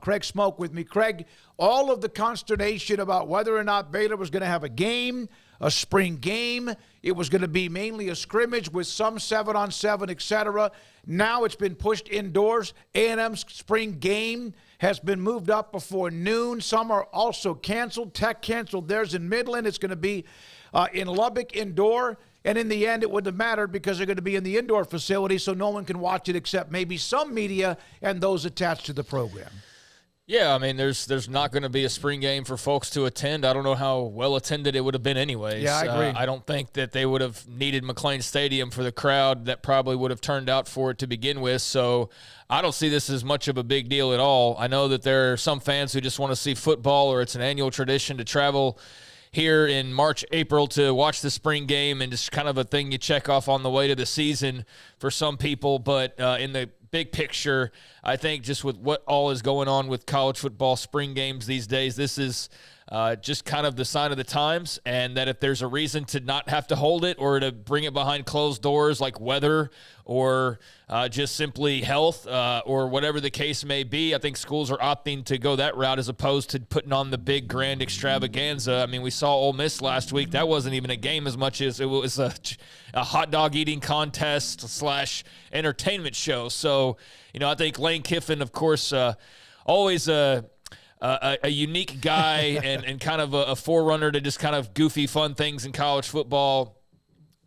Craig Smoak with me. Craig, all of the consternation about whether or not Baylor was going to have a game, a spring game, it was going to be mainly a scrimmage with some 7-on-7, etc. Now it's been pushed indoors. A&M's spring game has been moved up before noon. Some are also canceled. Tech canceled theirs in Midland. It's going to be in Lubbock indoor. And in the end, it wouldn't have mattered because they're going to be in the indoor facility, so no one can watch it except maybe some media and those attached to the program. Yeah, I mean, there's not going to be a spring game for folks to attend. I don't know how well attended it would have been anyways. Yeah, I agree. I don't think that they would have needed McLean Stadium for the crowd that probably would have turned out for it to begin with. So I don't see this as much of a big deal at all. I know that there are some fans who just want to see football, or it's an annual tradition to travel here in March, April to watch the spring game, and just kind of a thing you check off on the way to the season for some people. But in the big picture, I think just with what all is going on with college football spring games these days, this is just kind of the sign of the times, and that if there's a reason to not have to hold it or to bring it behind closed doors like weather or just simply health or whatever the case may be, I think schools are opting to go that route as opposed to putting on the big grand extravaganza. I mean, we saw Ole Miss last week. That wasn't even a game as much as it was a hot dog eating contest / entertainment show. So, I think Lane Kiffin, of course, always a unique guy and kind of a forerunner to just kind of goofy, fun things in college football.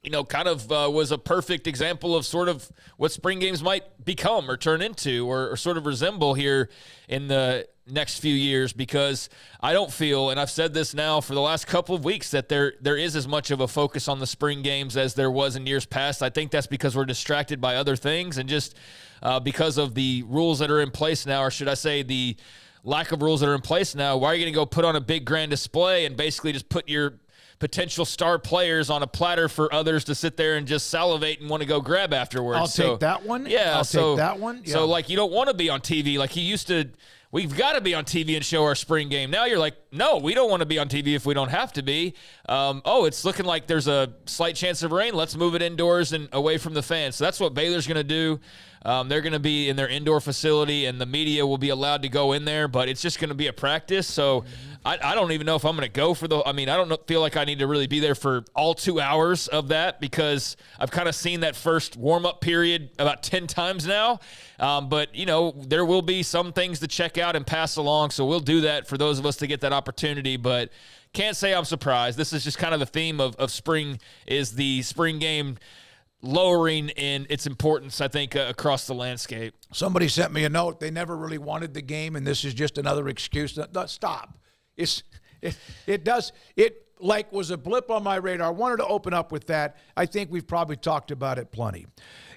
Was a perfect example of sort of what spring games might become or turn into or sort of resemble here in the next few years, because I don't feel, and I've said this now for the last couple of weeks, that there is as much of a focus on the spring games as there was in years past. I think that's because we're distracted by other things and just because of the rules that are in place now, or should I say the lack of rules that are in place now. Why are you going to go put on a big grand display and basically just put your potential star players on a platter for others to sit there and just salivate and want to go grab afterwards? I'll take that one. Yeah. I'll take that one. Yeah. So, you don't want to be on TV. Like he used to, we've got to be on TV and show our spring game. Now you're like, no, we don't want to be on TV if we don't have to be. It's looking like there's a slight chance of rain. Let's move it indoors and away from the fans. So that's what Baylor's going to do. They're going to be in their indoor facility, and the media will be allowed to go in there, but it's just going to be a practice. So I don't even know if I'm going to go for I don't feel like I need to really be there for all 2 hours of that, because I've kind of seen that first warm-up period about 10 times now. But there will be some things to check out and pass along, so we'll do that for those of us to get that opportunity. But can't say I'm surprised. This is just kind of the theme of spring, is the spring game lowering in its importance, I think, across the landscape. Somebody sent me a note. They never really wanted the game, and this is just another excuse. Stop. It was a blip on my radar. I wanted to open up with that. I think we've probably talked about it plenty.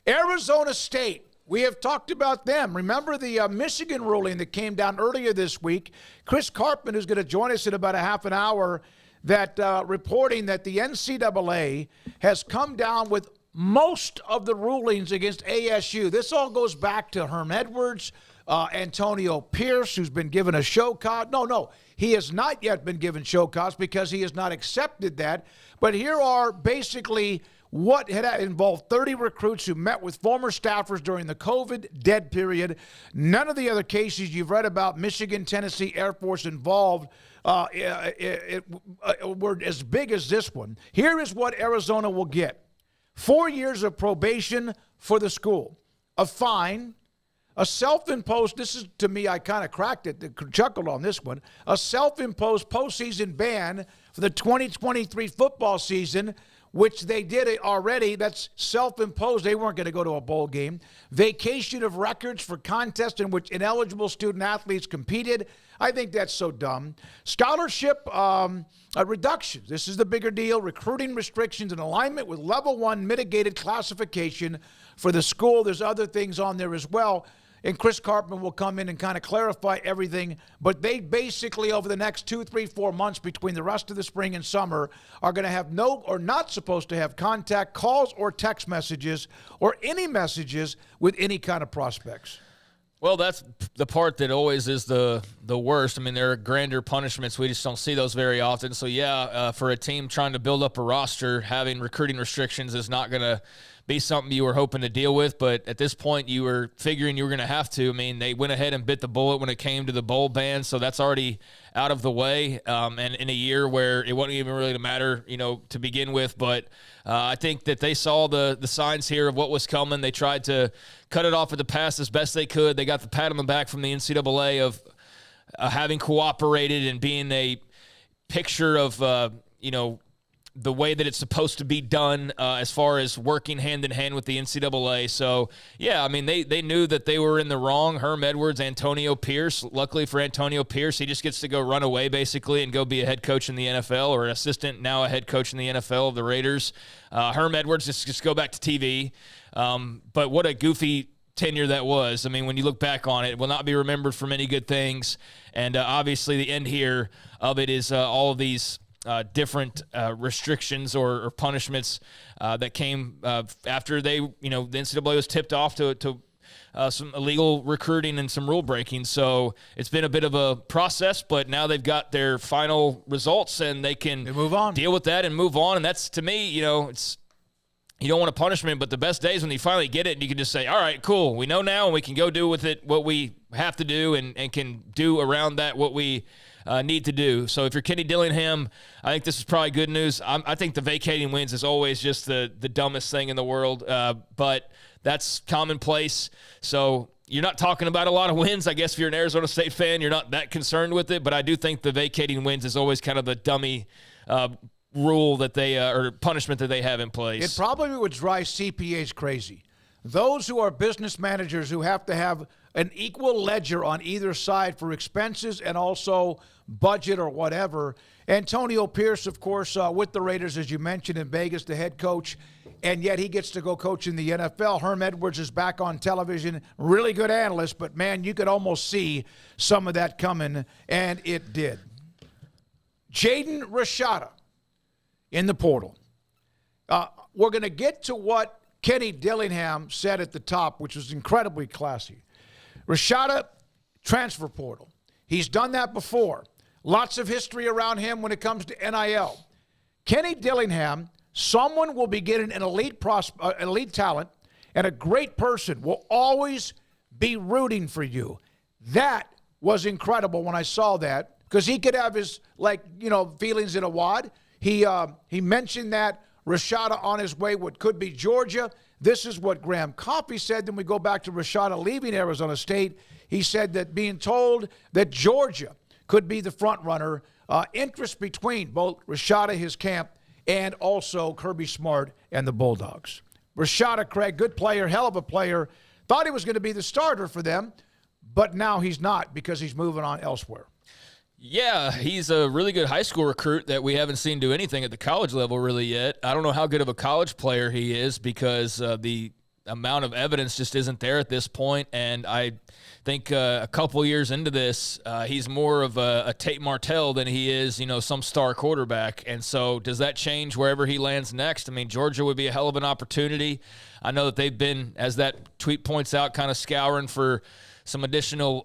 Arizona State. We have talked about them. Remember the Michigan ruling that came down earlier this week? Chris Karpman, who's going to join us in about a half an hour, that reporting that the NCAA has come down with most of the rulings against ASU. This all goes back to Herm Edwards, Antonio Pierce, who's been given a show cause. No, he has not yet been given show cause because he has not accepted that. But here are basically what had involved 30 recruits who met with former staffers during the COVID dead period. None of the other cases you've read about, Michigan, Tennessee, Air Force involved, were as big as this one. Here is what Arizona will get. 4 years of probation for the school, a fine, a self-imposed, this is, to me, I kind of cracked it, chuckled on this one, a self-imposed postseason ban for the 2023 football season, which they did it already. That's self-imposed. They weren't going to go to a bowl game. Vacation of records for contests in which ineligible student athletes competed. I think that's so dumb. Scholarship reductions. This is the bigger deal. Recruiting restrictions in alignment with level 1 mitigated classification for the school. There's other things on there as well. And Chris Karpman will come in and kind of clarify everything. But they basically, over the next 2, 3, 4 months between the rest of the spring and summer, are going to have no, or not supposed to have, contact, calls, or text messages, or any messages with any kind of prospects. Well, that's the part that always is the the worst. I mean, there are grander punishments. We just don't see those very often. So, for a team trying to build up a roster, having recruiting restrictions is not going to be something you were hoping to deal with. But at this point, you were figuring you were going to have to. I mean, they went ahead and bit the bullet when it came to the bowl ban, so that's already out of the way, and in a year where it wasn't even really to matter, to begin with. But I think that they saw the signs here of what was coming. They tried to cut it off at the pass as best they could. They got the pat on the back from the NCAA of having cooperated and being a picture of, the way that it's supposed to be done as far as working hand in hand with the NCAA. So, I mean, they knew that they were in the wrong. Herm Edwards, Antonio Pierce. Luckily for Antonio Pierce, he just gets to go run away basically and go be a head coach in the NFL, or an assistant, now a head coach in the NFL of the Raiders. Herm Edwards just go back to TV. But what a goofy tenure that was. I mean, when you look back on it, it will not be remembered for many good things. And obviously the end here of it is all of these different restrictions or punishments that came after the NCAA was tipped off to some illegal recruiting and some rule breaking. So it's been a bit of a process, but now they've got their final results and they can move on, deal with that and move on. And that's, to me, it's, you don't want a punishment, but the best days when you finally get it and you can just say, all right, cool, we know now and we can go do with it what we have to do and can do around that what we need to do. So if you're Kenny Dillingham, I think this is probably good news. I think the vacating wins is always just the dumbest thing in the world, but that's commonplace. So you're not talking about a lot of wins. I guess if you're an Arizona State fan, you're not that concerned with it, but I do think the vacating wins is always kind of the dummy rule that they or punishment that they have in place. It probably would drive CPAs crazy. Those who are business managers who have to have an equal ledger on either side for expenses and also budget or whatever. Antonio Pierce, of course, with the Raiders, as you mentioned, in Vegas, the head coach, and yet he gets to go coach in the NFL. Herm Edwards is back on television, really good analyst, but, man, you could almost see some of that coming, and it did. Jaden Rashada in the portal. We're going to get to what Kenny Dillingham said at the top, which was incredibly classy. Rashada, transfer portal. He's done that before. Lots of history around him when it comes to NIL. Kenny Dillingham, someone will be getting an elite talent, and a great person will always be rooting for you. That was incredible when I saw that, because he could have his, feelings in a wad. He mentioned that Rashada on his way what could be Georgia. This is what Graham Coffey said. Then we go back to Rashada leaving Arizona State. He said that being told that Georgia could be the front runner, interest between both Rashada, his camp, and also Kirby Smart and the Bulldogs. Rashada, Craig, good player, hell of a player. Thought he was going to be the starter for them, but now he's not because he's moving on elsewhere. Yeah, he's a really good high school recruit that we haven't seen do anything at the college level really yet. I don't know how good of a college player he is because the amount of evidence just isn't there at this point. And I think a couple years into this, he's more of a Tate Martell than he is, some star quarterback. And so does that change wherever he lands next? I mean, Georgia would be a hell of an opportunity. I know that they've been, as that tweet points out, kind of scouring for some additional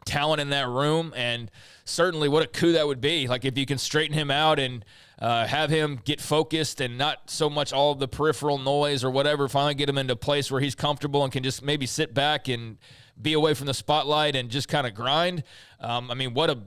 talent in that room, and certainly what a coup that would be. Like if you can straighten him out and have him get focused and not so much all of the peripheral noise or whatever, finally get him into a place where he's comfortable and can just maybe sit back and be away from the spotlight and just kind of grind. I mean, what a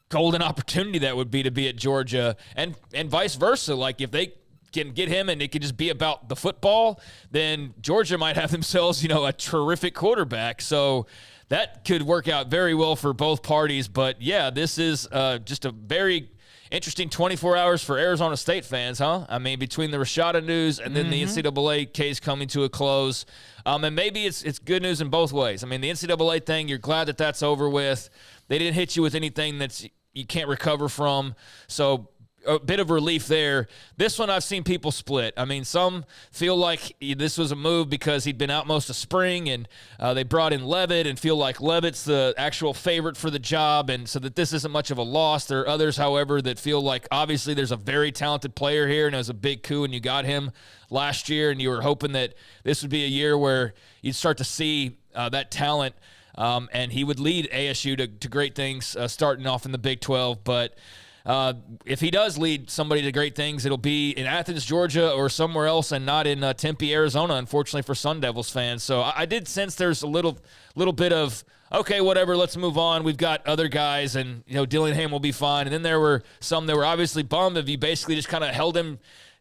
golden opportunity that would be to be at Georgia, and vice versa. Like if they can get him and it could just be about the football, then Georgia might have themselves, a terrific quarterback. So that could work out very well for both parties. But, yeah, this is just a very interesting 24 hours for Arizona State fans, huh? I mean, between the Rashada news and then the NCAA case coming to a close. And maybe it's good news in both ways. I mean, the NCAA thing, you're glad that that's over with. They didn't hit you with anything that you can't recover from. So a bit of relief there. This one I've seen people split. I mean, some feel like this was a move because he'd been out most of spring and they brought in Levitt and feel like Levitt's the actual favorite for the job, and so that this isn't much of a loss. There are others, however, that feel like obviously there's a very talented player here and it was a big coup and you got him last year and you were hoping that this would be a year where you'd start to see that talent and he would lead ASU to great things starting off in the Big 12. But if he does lead somebody to great things, it'll be in Athens, Georgia, or somewhere else, and not in Tempe, Arizona, unfortunately for Sun Devils fans. So I did sense there's a little bit of, okay, whatever, let's move on. We've got other guys, and Dillingham will be fine. And then there were some that were obviously bummed if you basically just kind of held him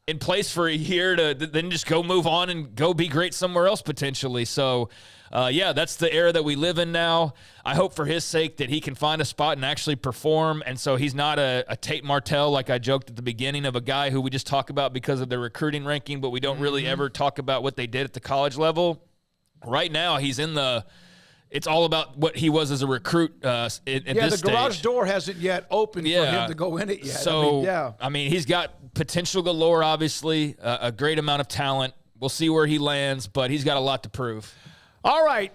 in place for a year to then just go move on and go be great somewhere else potentially. So, that's the era that we live in now. I hope for his sake that he can find a spot and actually perform. And so he's not a Tate Martell, like I joked at the beginning, of a guy who we just talk about because of their recruiting ranking, but we don't really ever talk about what they did at the college level. Right now, he's in it's all about what he was as a recruit in this the garage stage. door hasn't yet opened for him to go in it yet. So, he's got potential galore, obviously, a great amount of talent. We'll see where he lands, but he's got a lot to prove. All right,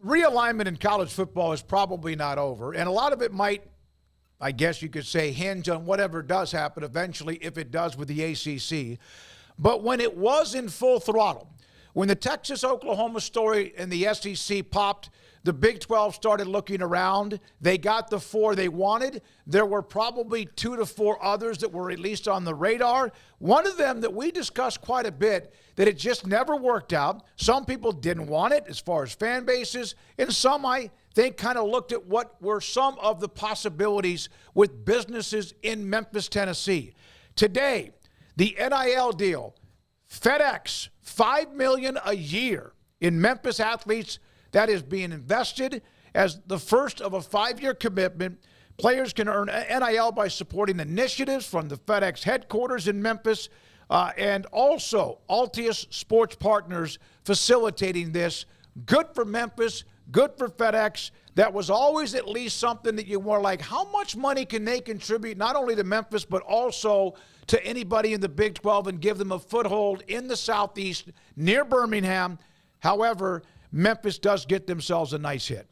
realignment in college football is probably not over, and a lot of it might, I guess you could say, hinge on whatever does happen eventually, if it does with the ACC. But when it was in full throttle, when the Texas-Oklahoma story and the SEC popped, the Big 12 started looking around. They got the 4 they wanted. There were probably 2 to 4 others that were at least on the radar. One of them that we discussed quite a bit, that it just never worked out. Some people didn't want it as far as fan bases, and some, I think, kind of looked at what were some of the possibilities with businesses in Memphis, Tennessee. Today, the NIL deal, FedEx, $5 million a year in Memphis athletes. That is being invested as the first of a 5-year commitment. Players can earn NIL by supporting initiatives from the FedEx headquarters in Memphis, and also Altius Sports Partners facilitating this. Good for Memphis, good for FedEx. That was always at least something that you were like, how much money can they contribute not only to Memphis but also to anybody in the Big 12 and give them a foothold in the Southeast near Birmingham. However, Memphis does get themselves a nice hit.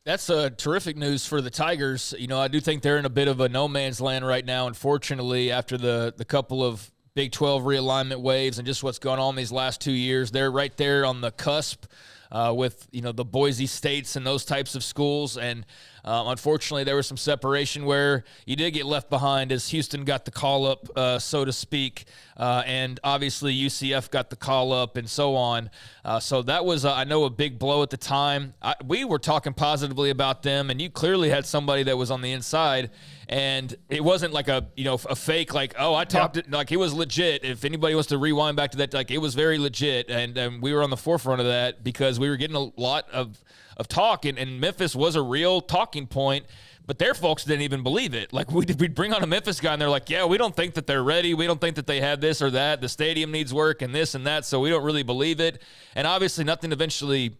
That's terrific news for the Tigers. I do think they're in a bit of a no man's land right now, unfortunately, after the couple of Big 12 realignment waves and just what's going on these last 2 years. They're right there on the cusp with, the Boise States and those types of schools. And unfortunately, there was some separation where you did get left behind as Houston got the call up, so to speak. And obviously UCF got the call up and so on. So that was, I know, a big blow at the time. We were talking positively about them, and you clearly had somebody that was on the inside. And it wasn't like a fake, like, oh, I talked it, like it was legit. If anybody wants to rewind back to that, like it was very legit. And we were on the forefront of that because we were getting a lot of talk, and Memphis was a real talking point, but their folks didn't even believe it. Like we'd bring on a Memphis guy and they're like, yeah, we don't think that they're ready. We don't think that they have this or that. The stadium needs work and this and that. So we don't really believe it. And obviously nothing eventually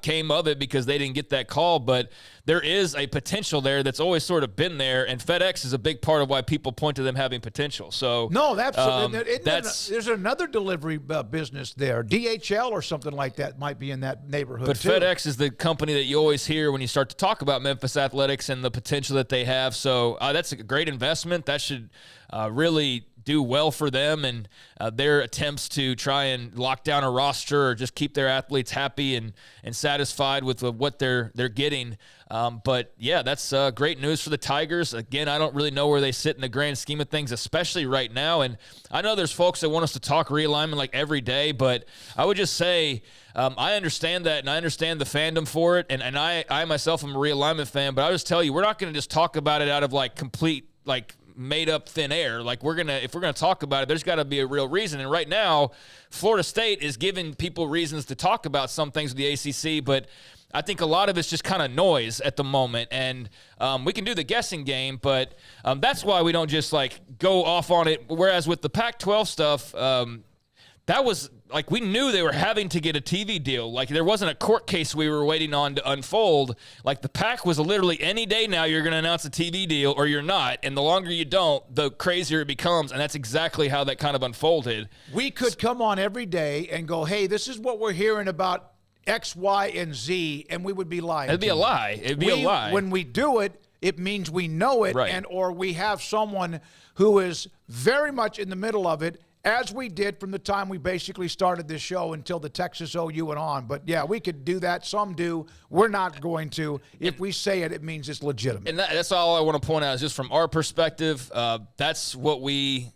came of it because they didn't get that call, but there is a potential there that's always sort of been there, and FedEx is a big part of why people point to them having potential. So no, there's another delivery business there, DHL or something like that might be in that neighborhood. But too. FedEx is the company that you always hear when you start to talk about Memphis athletics and the potential that they have. So that's a great investment. That should really do well for them and their attempts to try and lock down a roster or just keep their athletes happy and satisfied with what they're getting. But yeah, that's great news for the Tigers. Again, I don't really know where they sit in the grand scheme of things, especially right now. And I know there's folks that want us to talk realignment like every day, but I would just say I understand that, and I understand the fandom for it. And I myself am a realignment fan, but I'll just tell you, we're not going to just talk about it out of like complete, like, made up thin air. Like if we're gonna talk about it, there's got to be a real reason. And right now, Florida State is giving people reasons to talk about some things with the ACC, but I think a lot of it's just kind of noise at the moment. And we can do the guessing game, but that's why we don't just like go off on it. Whereas with the Pac-12 stuff, that was like we knew they were having to get a TV deal. Like there wasn't a court case we were waiting on to unfold. Like the Pac was literally any day now you're going to announce a TV deal or you're not. And the longer you don't, the crazier it becomes. And that's exactly how that kind of unfolded. We could come on every day and go, hey, this is what we're hearing about X, Y, and Z, and we would be lying. It'd be a lie. It'd be a lie. When we do it, it means we know it, right. And or we have someone who is very much in the middle of it as we did from the time we basically started this show until the Texas OU and on. But, yeah, we could do that. Some do. We're not going to. If we say it, it means it's legitimate. And that's all I want to point out is just from our perspective, that's what we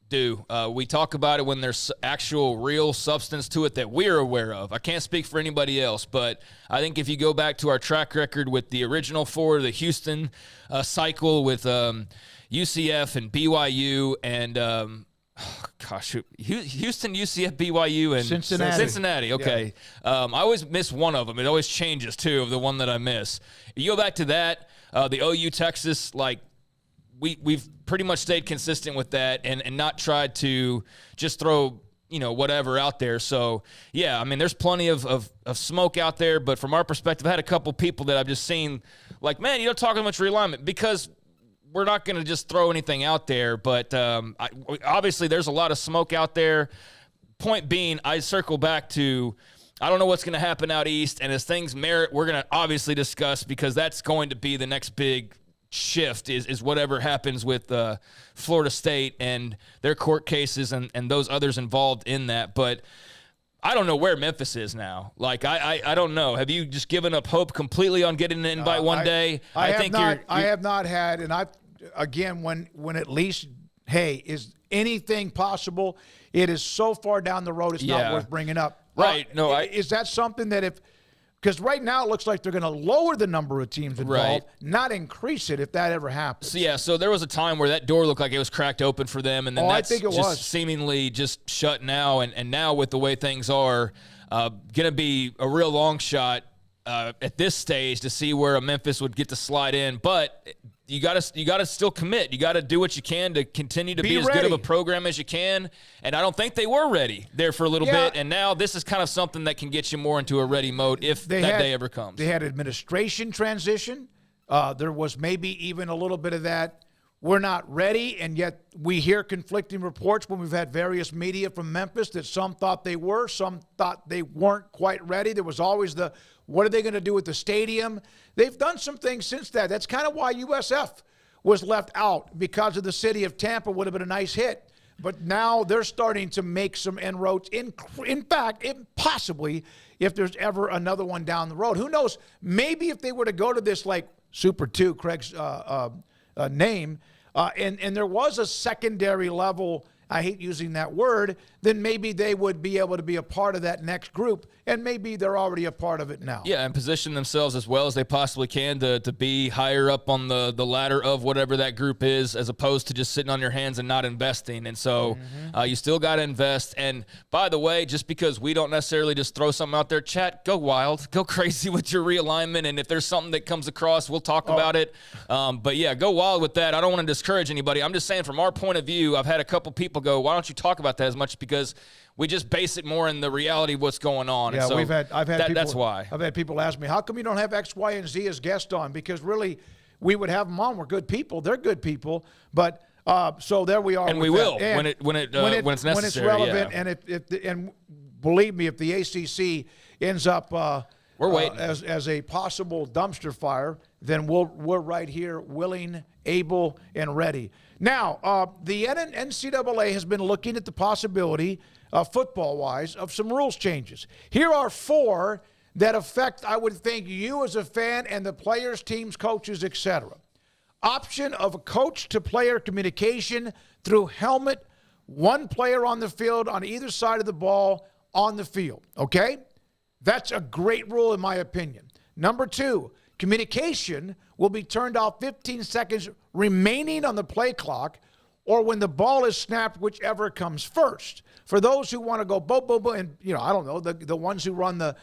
do. We talk about it when there's actual real substance to it that we're aware of. I can't speak for anybody else, but I think if you go back to our track record with the original four, the Houston cycle with UCF and BYU and Houston, UCF, BYU, and Cincinnati. Okay. Yeah. I always miss one of them. It always changes, too, of the one that I miss. You go back to that, the OU Texas, like, we've pretty much stayed consistent with that and not tried to just throw, whatever out there. So, yeah, I mean, there's plenty of smoke out there. But from our perspective, I had a couple people that I've just seen, like, man, you don't talk much realignment because – we're not going to just throw anything out there, but obviously there's a lot of smoke out there. Point being, I circle back to I don't know what's going to happen out east, and as things merit, we're going to obviously discuss because that's going to be the next big shift is whatever happens with Florida State and their court cases and those others involved in that. But I don't know where Memphis is now. Like, I don't know. Have you just given up hope completely on getting an invite one day? I have not had, and again, when at least, hey, is anything possible? It is so far down the road, it's not worth bringing up. Right. Is that something that because right now it looks like they're going to lower the number of teams involved, not increase it if that ever happens. So there was a time where that door looked like it was cracked open for them, and then that's seemingly just shut now. And now with the way things are, going to be a real long shot at this stage to see where a Memphis would get to slide in. But you got to still commit. You got to do what you can to continue to be as good of a program as you can. And I don't think they were ready there for a little bit. And now this is kind of something that can get you more into a ready mode if that day ever comes. They had administration transition. There was maybe even a little bit of that. We're not ready, and yet we hear conflicting reports when we've had various media from Memphis that some thought they were, some thought they weren't quite ready. There was always what are they going to do with the stadium? They've done some things since that. That's kind of why USF was left out, because of the city of Tampa would have been a nice hit. But now they're starting to make some inroads. In fact, possibly if there's ever another one down the road. Who knows? Maybe if they were to go to this like Super 2, Craig's name, and there was a secondary level, I hate using that word, then maybe they would be able to be a part of that next group, and maybe they're already a part of it now. Yeah, and position themselves as well as they possibly can to be higher up on the ladder of whatever that group is, as opposed to just sitting on your hands and not investing. And so you still got to invest. And by the way, just because we don't necessarily just throw something out there, chat, go wild, go crazy with your realignment. And if there's something that comes across, we'll talk about it. But yeah, go wild with that. I don't want to discourage anybody. I'm just saying from our point of view, I've had a couple people go, why don't you talk about that as much? Because we just base it more in the reality of what's going on. Yeah, so I've had people, that's why. I've had people ask me, how come you don't have X, Y, and Z as guests on? Because really, we would have them on. We're good people. They're good people. But so there we are. And we will when it's necessary. When it's relevant. Yeah. And believe me, if the ACC ends up we're waiting as a possible dumpster fire, then we're right here, willing, able, and ready. Now, the NCAA has been looking at the possibility, football-wise, of some rules changes. Here are 4 that affect, I would think, you as a fan and the players, teams, coaches, etc. Option of a coach-to-player communication through helmet, 1 player on the field on either side of the ball on the field, okay? That's a great rule in my opinion. Number 2, communication will be turned off 15 seconds remaining on the play clock or when the ball is snapped, whichever comes first. For those who want to go boom, boom, boom, and, I don't know, the ones who run the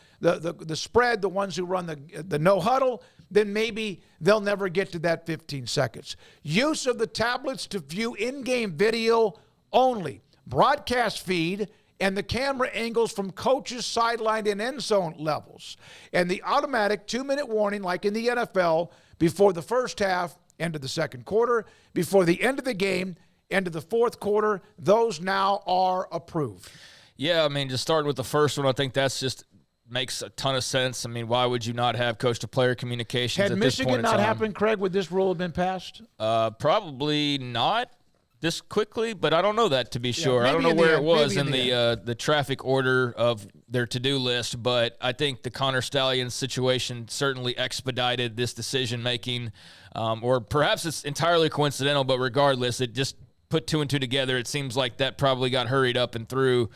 spread, the ones who run the no huddle, then maybe they'll never get to that 15 seconds. Use of the tablets to view in-game video only. Broadcast feed and the camera angles from coaches, sideline, and end zone levels. And the automatic 2-minute warning, like in the NFL, before the first half, end of the second quarter, before the end of the game, end of the fourth quarter, those now are approved. Yeah, I mean, just starting with the first one, I think that's just makes a ton of sense. I mean, why would you not have coach-to-player communications at this point in time? Had Michigan not happened, Craig, would this rule have been passed? Probably not. this quickly, but I don't know that to be sure. I don't know maybe where in it the end, was maybe in the traffic order of their to-do list, but I think the Connor Stallions situation certainly expedited this decision-making, or perhaps it's entirely coincidental, but regardless, it just put two and two together. It seems like that probably got hurried up and through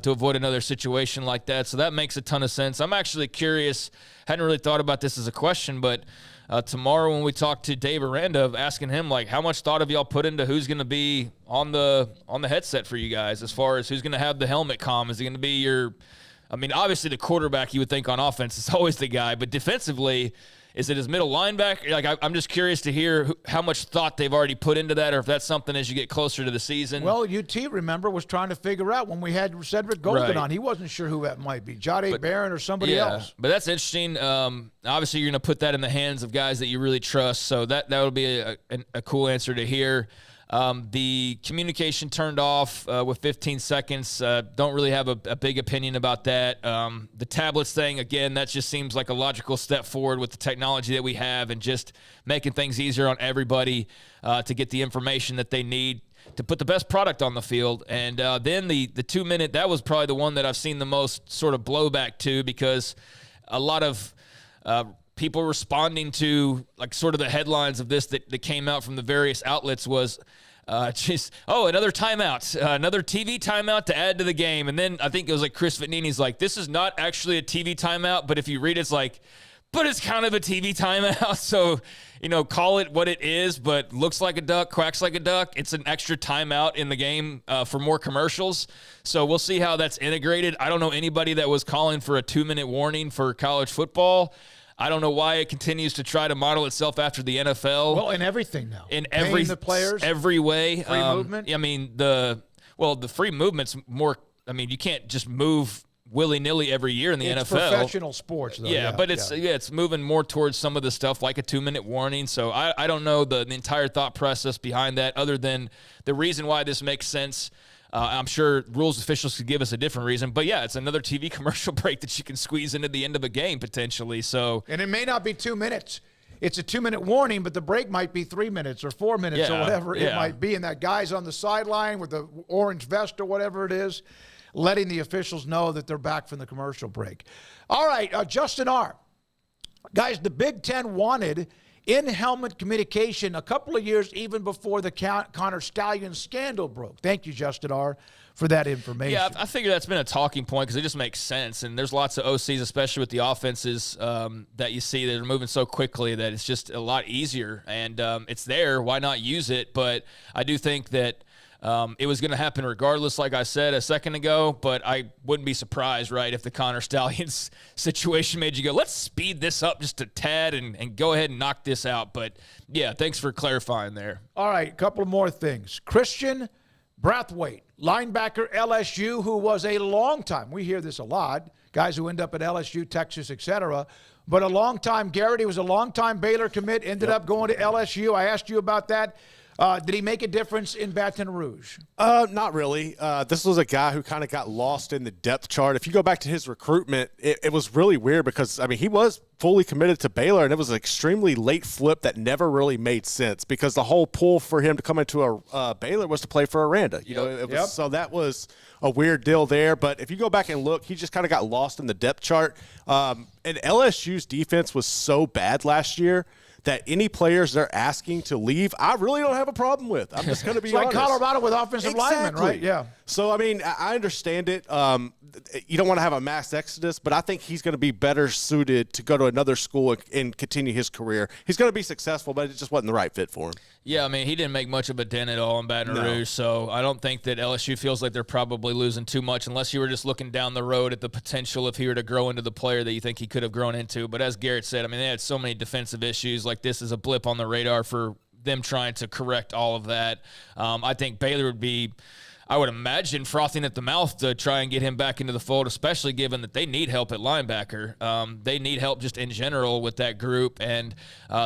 to avoid another situation like that, so that makes a ton of sense. I'm actually curious, hadn't really thought about this as a question, but tomorrow when we talk to Dave Aranda, asking him, like, how much thought have y'all put into who's going to be on the headset for you guys as far as who's going to have the helmet comm? Is he going to be obviously the quarterback you would think on offense is always the guy, but defensively, is it his middle linebacker? Like, I'm just curious to hear how much thought they've already put into that, or if that's something as you get closer to the season. Well, UT, remember, was trying to figure out when we had Cedric Golden on. He wasn't sure who that might be, Jade Barron or somebody else. But that's interesting. Obviously, you're going to put that in the hands of guys that you really trust, so that would be a cool answer to hear. The communication turned off with 15 seconds. Don't really have a big opinion about that. The tablets thing, again, that just seems like a logical step forward with the technology that we have and just making things easier on everybody to get the information that they need to put the best product on the field. And then the 2-minute, that was probably the one that I've seen the most sort of blowback to, because a lot of people responding to, like, sort of the headlines of this that came out from the various outlets was, another timeout, another TV timeout to add to the game. And then I think it was like Chris Vitnini's like, this is not actually a TV timeout, but if you read it's like, but it's kind of a TV timeout. So, call it what it is, but looks like a duck, quacks like a duck. It's an extra timeout in the game for more commercials. So we'll see how that's integrated. I don't know anybody that was calling for a 2-minute warning for college football. I don't know why it continues to try to model itself after the NFL. Well, in everything now. In Paying the players. every way. Free movement. I mean, the free movement's more, you can't just move willy-nilly every year in the NFL. It's professional sports, though. Yeah, but it's moving more towards some of the stuff like a 2-minute warning. So I don't know the entire thought process behind that, other than the reason why this makes sense. I'm sure rules officials could give us a different reason. But, yeah, it's another TV commercial break that you can squeeze into the end of a game potentially. And it may not be 2 minutes. It's a 2-minute warning, but the break might be 3 minutes or 4 minutes or whatever it might be. And that guy's on the sideline with the orange vest or whatever it is, letting the officials know that they're back from the commercial break. All right, Justin R. Guys, the Big Ten wanted in-helmet communication a couple of years even before the Connor Stallions scandal broke. Thank you, Justin R., for that information. Yeah, I figure that's been a talking point because it just makes sense. And there's lots of OCs, especially with the offenses that you see that are moving so quickly, that it's just a lot easier. And it's there. Why not use it? But I do think that it was going to happen regardless, like I said a second ago, but I wouldn't be surprised, right, if the Connor Stallions situation made you go, let's speed this up just a tad and go ahead and knock this out. But, yeah, thanks for clarifying there. All right, a couple of more things. Christian Brathwaite, linebacker, LSU, who was a long time, we hear this a lot, guys who end up at LSU, Texas, etc., but a long time, Garrett, he was a long time Baylor commit, ended up going to LSU. I asked you about that. Did he make a difference in Baton Rouge? Not really. This was a guy who kind of got lost in the depth chart. If you go back to his recruitment, it was really weird because, he was fully committed to Baylor, and it was an extremely late flip that never really made sense because the whole pull for him to come into a Baylor was to play for Aranda. So that was a weird deal there. But if you go back and look, he just kind of got lost in the depth chart. And LSU's defense was so bad last year that any players they're asking to leave, I really don't have a problem with. I'm just going to be honest. It's like Colorado with offensive linemen, right? Yeah. So, I understand it. You don't want to have a mass exodus, but I think he's going to be better suited to go to another school and continue his career. He's going to be successful, but it just wasn't the right fit for him. Yeah, he didn't make much of a dent at all in Baton Rouge, so I don't think that LSU feels like they're probably losing too much unless you were just looking down the road at the potential if he were to grow into the player that you think he could have grown into. But as Garrett said, they had so many defensive issues. Like, this is a blip on the radar for them trying to correct all of that. I think Baylor would be, I would imagine, frothing at the mouth to try and get him back into the fold, especially given that they need help at linebacker. They need help just in general with that group, and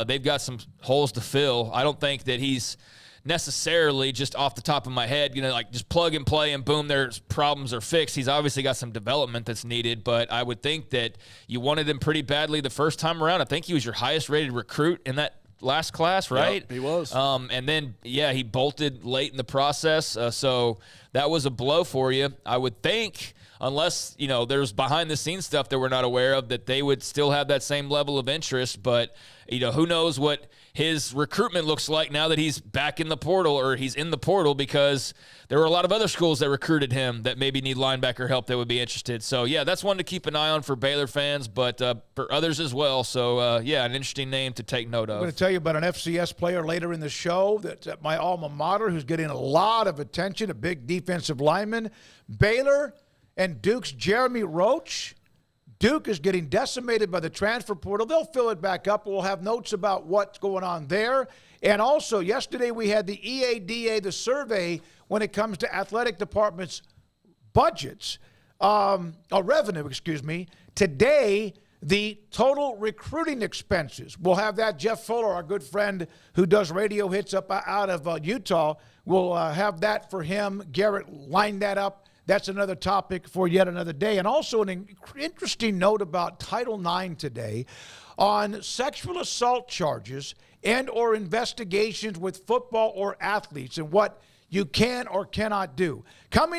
they've got some holes to fill. I don't think that he's necessarily, just off the top of my head, just plug and play and boom, their problems are fixed. He's obviously got some development that's needed, but I would think that you wanted him pretty badly the first time around. I think he was your highest rated recruit in that last class, right? Yep, he was. And then, he bolted late in the process. So that was a blow for you. I would think, unless, there's behind-the-scenes stuff that we're not aware of, that they would still have that same level of interest. But, who knows what his recruitment looks like now that he's back in the portal, or he's in the portal, because there were a lot of other schools that recruited him that maybe need linebacker help that would be interested. So, that's one to keep an eye on for Baylor fans, but for others as well. So, an interesting name to take note of. I'm going to tell you about an FCS player later in the show that's at my alma mater who's getting a lot of attention, a big defensive lineman. Baylor and Duke's Jeremy Roach. Duke is getting decimated by the transfer portal. They'll fill it back up. We'll have notes about what's going on there. And also, yesterday we had the EADA, the survey, when it comes to athletic departments' budgets, revenue, excuse me. Today, the total recruiting expenses. We'll have that. Jeff Fuller, our good friend who does radio hits up out of Utah, will have that for him. Garrett lined that up. That's another topic for yet another day. And also an interesting note about Title IX today on sexual assault charges and or investigations with football or athletes and what you can or cannot do. Coming